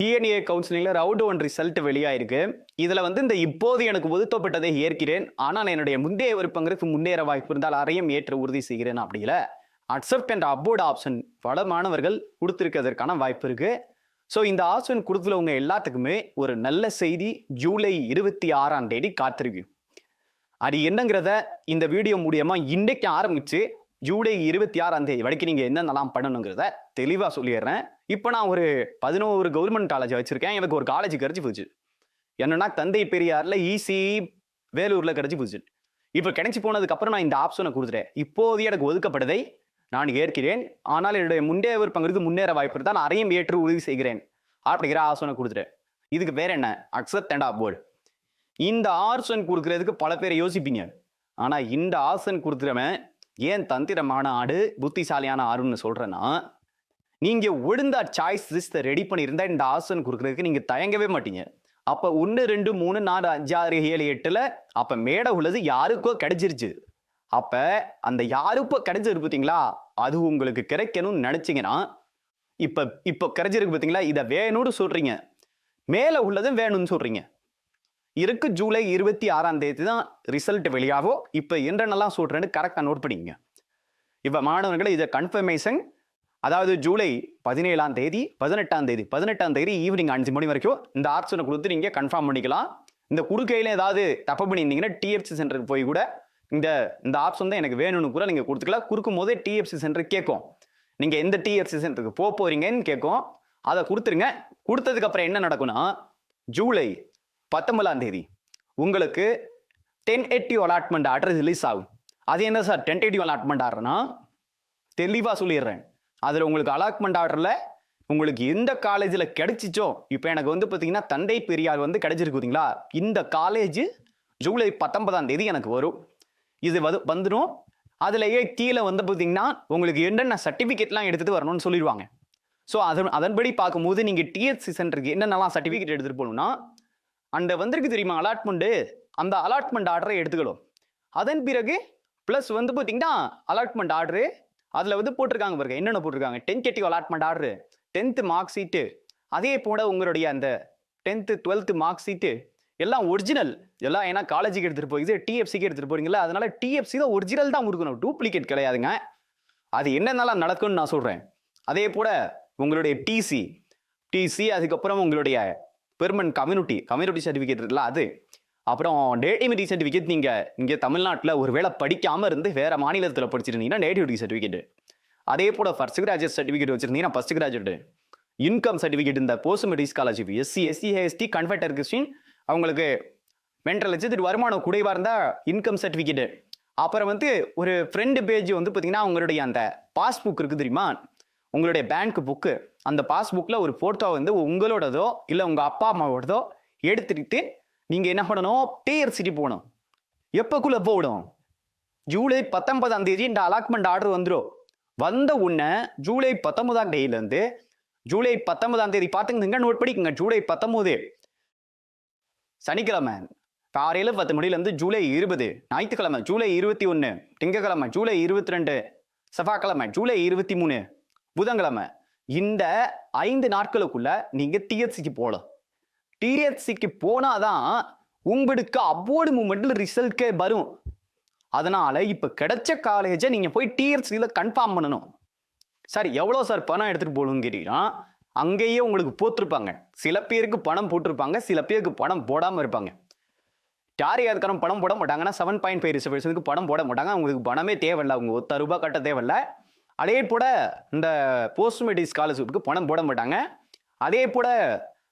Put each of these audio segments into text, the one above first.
DNA கவுன்சிலிங்ல round one result வெளியாயிருக்கு. இதுல இந்த இப்போது எனக்கு ஒதுக்கப்பட்டதை ஏற்கிறேன். ஆனால் என்னுடைய முந்தைய விருப்பங்களுக்கு முன்னேற வாய்ப்பு இருந்தால் அறையும் ஏற்று உறுதி செய்கிறேன். அப்படியில அக்செப்ட் அண்ட் அப்வோர்ட் ஆப்ஷன் பல மாணவர்கள் கொடுத்திருக்கிறதுக்கான வாய்ப்பு இருக்கு. ஸோ இந்த ஆப்ஷன் கொடுத்துலவங்க எல்லாத்துக்குமே ஒரு நல்ல செய்தி ஜூலை 26ஆம் தேதி காத்திருக்கு. அது என்னங்கிறத இந்த வீடியோ மூலியமா இன்னைக்கு ஆரம்பிச்சு ஜூலை 26ஆம் தேதி வரைக்கும் நீங்க என்னென்னலாம் பண்ணணுங்கிறத தெளிவா சொல்லிடுறேன். இப்போ நான் ஒரு 11 கவர்மெண்ட் காலேஜ் வச்சிருக்கேன். எனக்கு ஒரு காலேஜ் கிடைச்சி போச்சு. என்னன்னா தந்தை பெரியார்ல ஈசி வேலூர்ல கிடைச்சி போச்சு. இப்போ கிடைச்சி போனதுக்கு அப்புறம் நான் இந்த ஆப்ஷனை கொடுத்துட்டேன். இப்போது எனக்கு ஒதுக்கப்பட்டதை நான் ஏற்கிறேன். ஆனால் என்னுடைய முந்தைய விருப்பங்களுக்கு முன்னேற வாய்ப்பு இருந்தால் அறையும் ஏற்று உறுதி செய்கிறேன் அப்படிங்கிற ஆப்ஷனை கொடுத்துட்டேன். இதுக்கு பேர் என்ன? Accept and upward. இந்த ஆப்ஷன் கொடுக்கறதுக்கு பல பேர் யோசிப்பீங்க. ஆனா இந்த ஆப்ஷன் கொடுக்குறவன் ஏன் தந்திரமான ஆடு புத்திசாலியான ஆடுன்னு சொல்றேன்னா, நீங்க ஒழுங்கா சாய்ஸ் லிஸ்ட்டை ரெடி பண்ணியிருந்தா இந்த ஆப்ஷன் கொடுக்கறதுக்கு நீங்க தயங்கவே மாட்டீங்க. அப்ப 1 2 3 4 5 6 7 8ல அப்ப மேடை உள்ளது யாருக்கோ கிடைச்சிருச்சு. அப்ப அந்த யாருக்கோ கிடைச்சிருக்கு பார்த்தீங்களா, அது உங்களுக்கு கிடைக்கணும்னு நினைச்சீங்கன்னா இப்ப கிடைச்சிருக்கு பார்த்தீங்களா, இதை வேணும்னு சொல்றீங்க, மேல உள்ளதும் வேணும்னு சொல்றீங்க. இருக்கு ஜூலை 26ஆம் தேதி தான் ரிசல்ட் வெளியாகும். இப்போ என்னென்னலாம் சொல்றேன்னு கரெக்டாக நோட் பண்ணிங்க. இப்போ மாணவர்களை இதை கன்ஃபர்மேஷன், அதாவது ஜூலை 17ஆம் தேதி 18ஆம் தேதி ஈவினிங் 5 மணி வரைக்கும் இந்த ஆப்ஷனை கொடுத்து நீங்கள் கன்ஃபார்ம் பண்ணிக்கலாம். இந்த குறுக்கையில் ஏதாவது தப்பு பண்ணியிருந்தீங்கன்னா டிஎஃப்சி சென்டருக்கு போய் கூட இந்த ஆப்ஷன் தான் எனக்கு வேணும்னு கூட நீங்கள் கொடுத்துக்கலாம். கொடுக்கும் போதே டிஎஃப்சி சென்டர் கேட்கும், நீங்கள் எந்த டிஎஃப்சி சென்டருக்கு போறீங்கன்னு கேட்கும். அதை கொடுத்துருங்க. கொடுத்ததுக்கு அப்புறம் என்ன நடக்கும்னா, ஜூலை 19ஆம் தேதி உங்களுக்கு டென்டேட்டிவ் அலாட்மெண்ட் ஆர்டர் ரிலீஸ் ஆகும். அது என்ன சார் டென்டேட்டிவ் அலாட்மெண்ட் ஆர்டர்னா, தெளிவாக சொல்லிடுறேன். அதில் உங்களுக்கு அலாட்மெண்ட் ஆர்டரில் உங்களுக்கு எந்த காலேஜில் கிடைச்சிச்சோ, இப்போ எனக்கு பார்த்தீங்கன்னா தந்தை பெரியார் கிடைச்சிருக்கு பார்த்தீங்களா, இந்த காலேஜ் ஜூலை 19ஆம் தேதி எனக்கு வரும். இது வந்துடும். அதுலேயே கீழே பார்த்தீங்கன்னா உங்களுக்கு என்னென்ன சர்டிஃபிகேட்லாம் எடுத்துகிட்டு வரணும்னு சொல்லிடுவாங்க. ஸோ அதன்படி பார்க்கும்போது நீங்கள் டிஎஸ்சி சென்டருக்கு என்னென்னலாம் சர்டிஃபிகேட் எடுத்துகிட்டு போகணும்னா, அந்த வந்திருக்கு தெரியுமா அலாட்மெண்ட்டு, அந்த அலாட்மெண்ட் ஆர்டரை எடுத்துக்கணும். அதன் பிறகு ப்ளஸ் பார்த்தீங்கன்னா அலாட்மெண்ட் ஆர்டரு அதில் போட்டிருக்காங்க பாருங்க, என்னென்ன போட்டிருக்காங்க, tentative allotment order, 10th mark sheet, அதே போல உங்களுடைய அந்த 10th 12th மார்க் ஷீட்டு எல்லாம் ஒரிஜினல். எல்லாம் ஏன்னா காலேஜுக்கு எடுத்துகிட்டு போய் டிஎஃப்சிக்கு எடுத்துகிட்டு போறீங்களா, அதனால டிஎஃப்சி தான் ஒரிஜினல் தான் கொடுக்கணும், டூப்ளிகேட் கிடையாதுங்க. அது என்னென்னலாம் நடக்கும்னு நான் சொல்கிறேன். அதே போல் உங்களுடைய டிசி அதுக்கப்புறம் உங்களுடைய பெர்மனன்ட் கம்யூனிட்டி சர்டிஃபிகேட் இருக்குல்ல அது, அப்புறம் நேட்டிவிட்டி சர்டிஃபிகேட். நீங்கள் இங்கே தமிழ்நாட்டில் ஒரு வேளை படிக்காமல் இருந்து வேறு மாநிலத்தில் படிச்சிருந்தீங்கன்னா நேட்டிவிட்டி சர்டிஃபிகேட். அதே போல் ஃபர்ஸ்ட் கிராஜுவேட் சர்டிஃபிகேட் வச்சிருந்தீங்கன்னா ஃபர்ஸ்ட் கிராஜுவேட். இன்கம் சர்டிஃபிகேட், இந்த post matric scholarship, SC ST converter Christian அவங்களுக்கு 2.5 லட்சத்துக்கு வருமானம் குறைவாக இருந்தால் இன்கம் சர்டிஃபிகேட்டு. அப்புறம் ஒரு ஃப்ரெண்டு பேஜ் பார்த்தீங்கன்னா உங்களுடைய அந்த பாஸ்புக் இருக்குது தெரியுமா, உங்களுடைய பேங்க் புக்கு, அந்த பாஸ்புக்கில் ஒரு ஃபோட்டோ உங்களோடதோ இல்லை உங்கள் அப்பா அம்மாவோடதோ எடுத்துக்கிட்டு நீங்கள் என்ன பண்ணணும், டிஆர்சிட்டி போகணும். எப்போக்குள்ளே போகணும்? ஜூலை 19ஆம் தேதி இந்த அலாட்மெண்ட் ஆர்டர் வந்துடும். வந்த உடனே ஜூலை 19ஆம் தேதியிலேருந்து ஜூலை 19ஆம் தேதி பார்த்துங்க, நோட் பண்ணிக்கோங்க. ஜூலை 19 சனிக்கிழமை காலையில் 10 மணிலேருந்து ஜூலை 20 ஞாயிற்றுக்கிழமை, ஜூலை 21 திங்கக்கிழமை, ஜூலை 22 செவ்வாய்க்கிழமை, ஜூலை 23 புதன்கிழமை, இந்த 5 நாட்களுக்குள்ள நீங்க டிஎஸ்சிக்கு போகலாம். டிஎஸ்சிக்கு போனாதான் உங்களுக்கு அப்வோர்டு மூமெண்ட்ல ரிசல்ட்கே வரும். அதனால இப்ப கிடைச்ச காலேஜை நீங்க போய் டிஎஸ்சியில கன்ஃபார்ம் பண்ணணும். சார் எவ்வளோ சார் பணம் எடுத்துட்டு போகணும்னு கேட்டீங்கன்னா, அங்கேயே உங்களுக்கு போட்டிருப்பாங்க. சில பேருக்கு பணம் போட்டிருப்பாங்க, சில பேருக்கு பணம் போடாமல் இருப்பாங்க. யார் யாருக்காரும் பணம் போட மாட்டாங்கன்னா 7.5 ரிசர்வேஷனுக்கு பணம் போட மாட்டாங்க. அவங்களுக்கு பணமே தேவையில்லை, அவங்க 1 ரூபாய் கட்ட தேவையில்லை. அதே போல் இந்த போஸ்ட் மெட்ரிக் ஸ்காலர்ஷிப்புக்கு பணம் போட மாட்டாங்க. அதே போல்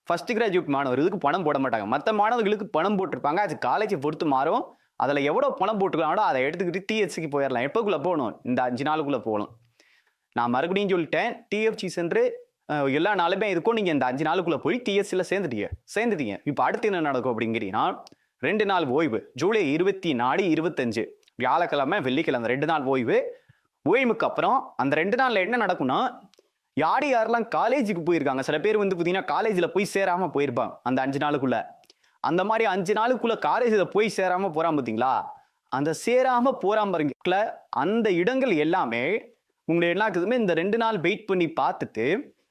ஃபர்ஸ்ட் கிராஜுவேட் மாணவர்களுக்கு பணம் போட மாட்டாங்க. மற்ற மாணவர்களுக்கு பணம் போட்டிருப்பாங்க. அது காலேஜை பொறுத்து மாறும். அதில் எவ்வளோ பணம் போட்டுருக்காங்களோ அதை எடுத்துக்கிட்டு டிஎஸ்சிக்கு போயிடலாம். எப்போக்குள்ளே போகணும்? இந்த 5 நாளுக்குள்ளே போகணும். நான் மறுபடியும் சொல்லிட்டேன், டிஎஃப்சி சென்று எல்லா நாளுமே இருக்கும். நீங்கள் இந்த 5 நாளுக்குள்ளே போய் டிஎஸ்சியில் சேர்ந்துட்டீங்க. இப்போ அடுத்து என்ன நடக்கும் அப்படிங்கிறீங்கன்னா, 2 நாள் ஓய்வு. ஜூலை 24 25 வியாழக்கிழமை வெள்ளிக்கிழமை 2 நாள் ஓய்வுக்கு அப்புறம் அந்த 2 நாளில் என்ன நடக்கும்னா, யாரெல்லாம் காலேஜுக்கு போயிருக்காங்க, சில பேர் பார்த்தீங்கன்னா காலேஜில் போய் சேராமல் போயிருப்பாங்க அந்த 5 நாளுக்குள்ள. அந்த மாதிரி 5 நாளுக்குள்ள காலேஜில் போய் சேராமல் போகிறான் பார்த்தீங்களா, அந்த சேராமல் போகிறாம அந்த இடங்கள் எல்லாமே உங்களை எல்லாத்துக்குமே இந்த 2 நாள் வெயிட் பண்ணி பார்த்துட்டு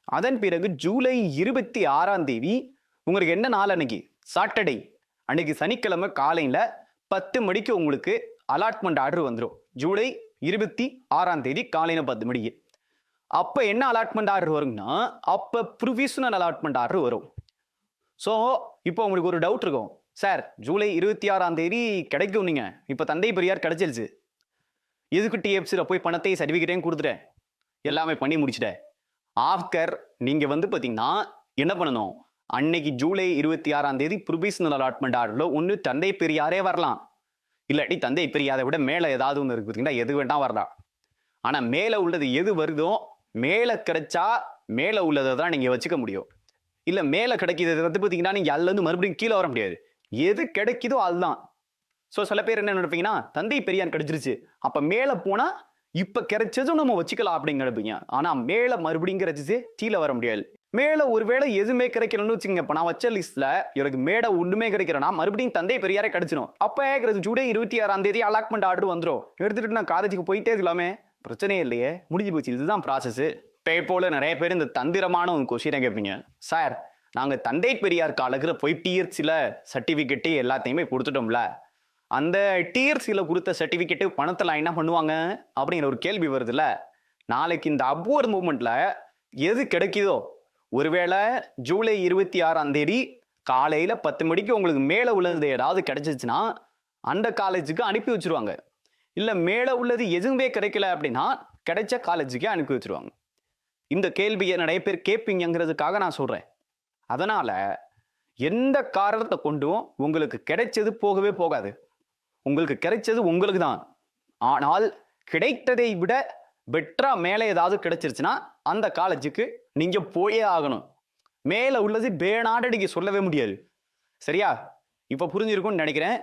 அதன் பிறகு ஜூலை 26ஆம் தேதி உங்களுக்கு என்ன நாள் அன்னைக்கு? சாட்டர்டே அன்னைக்கு சனிக்கிழமை காலையில் 10 மணிக்கு உங்களுக்கு அலாட்மெண்ட் ஆர்டர் வந்துடும். ஜூலை 26ஆம் தேதி காலையில் 10 மணிக்கு. அப்போ என்ன அலாட்மெண்ட் ஆர்டர் வரும்னா, அப்போ ப்ரொவிஷனல் அலாட்மெண்ட் ஆர்டர் வரும். ஸோ இப்போ உங்களுக்கு ஒரு டவுட் இருக்கும், சார் ஜூலை 26ஆம் தேதி கிடைக்கும், நீங்கள் இப்போ தந்தை பெரியார் கிடைச்சிருச்சு, எதுக்கு டிஎஃப்சியில் போய் பணத்தையும் சர்டிஃபிகேட்டையும் கொடுத்துட்டேன், எல்லாமே பண்ணி முடிச்சிட்டேன். ஆஃப்டர் நீங்கள் வந்து பார்த்தீங்கன்னா என்ன பண்ணணும், அன்னைக்கு ஜூலை 26ஆம் தேதி ப்ரொவிஷனல் அலாட்மெண்ட் ஆர்டரில் ஒன்று தந்தை பெரியாரே வரலாம், இல்லாட்டி தந்தை பெரியாரை விட மேலே ஏதாவது ஒன்று இருக்கு பார்த்தீங்கன்னா, எது வேண்டாம் வரலாம். ஆனால் மேலே உள்ளது எது வருதோ, மேலே கிடைச்சா மேலே உள்ளதை தான் நீங்கள் வச்சுக்க முடியும். இல்லை மேலே கிடைக்கிறது வந்து பார்த்தீங்கன்னா நீங்கள் அதுலேருந்து மறுபடியும் கீழே வர முடியாது. எது கிடைக்குதோ அதுதான். ஸோ சில பேர் என்ன நினைப்பீங்கன்னா, தந்தை பெரியார் கிடைச்சிருச்சு, அப்போ மேலே போனால் இப்போ கிடைச்சதும் நம்ம வச்சுக்கலாம் அப்படின்னு நினைப்பீங்க. ஆனால் மேலே மறுபடியும் கிடைச்சிச்சு, கீழே வர முடியாது. மேலே ஒருவேளை எதுவுமே கிடைக்கணும்னு வச்சுங்க, இப்போ நான் வச்ச லிஸ்ட்டில் எனக்கு மேடை ஒன்றுமே கிடைக்கிறேன்னா மறுபடியும் தந்தை பெரியாரே கிடைச்சிடும். அப்போ ஜூலை 26ஆம் தேதி அலாட்மெண்ட் ஆர்டர் வந்துடும். எடுத்துகிட்டு நான் காலேஜுக்கு போயிட்டே இருக்கலாமே, பிரச்சனையே இல்லையே, முடிஞ்சு போச்சு. இதுதான் ப்ராசஸ். இப்போ போல நிறைய பேர் இந்த தந்திரமான ஒரு கொஸ்டினை கேட்பீங்க, சார் நாங்கள் தந்தை பெரியார் காலத்தில் போய் டிஎர்சியில் சர்டிஃபிகேட்டு எல்லாத்தையுமே கொடுத்துட்டோம்ல, அந்த டிஎர்சியில் கொடுத்த சர்டிஃபிகேட்டு பணத்தில் என்ன பண்ணுவாங்க அப்படிங்கிற ஒரு கேள்வி வருதுல்ல. நாளைக்கு இந்த அப்வர்ட் மூவ்மெண்ட்டில் எது கிடைக்குதோ, ஒருவேளை ஜூலை 26ஆம் தேதி காலையில் 10 மணிக்கு உங்களுக்கு மேலே உள்ளது ஏதாவது கிடைச்சிச்சுன்னா அந்த காலேஜுக்கு அனுப்பி வச்சுருவாங்க. இல்லை மேலே உள்ளது எதுவுமே கிடைக்கல அப்படின்னா கிடைச்ச காலேஜுக்கே அனுப்பி வச்சுருவாங்க. இந்த கேள்வியை நிறைய பேர் கேட்பீங்கிறதுக்காக நான் சொல்கிறேன். அதனால் எந்த காரணத்தை கொண்டும் உங்களுக்கு கிடைச்சது போகவே போகாது. உங்களுக்கு கிடைச்சது உங்களுக்கு தான். ஆனால் கிடைத்ததை விட பெட்டரா மேலே ஏதாவது கிடைச்சிருச்சுன்னா அந்த காலேஜுக்கு நீங்கள் போயே ஆகணும். மேலே உள்ளது பேனாட நீங்கள் சொல்லவே முடியாது. சரியா? இப்போ புரிஞ்சிருக்கும்னு நினைக்கிறேன்.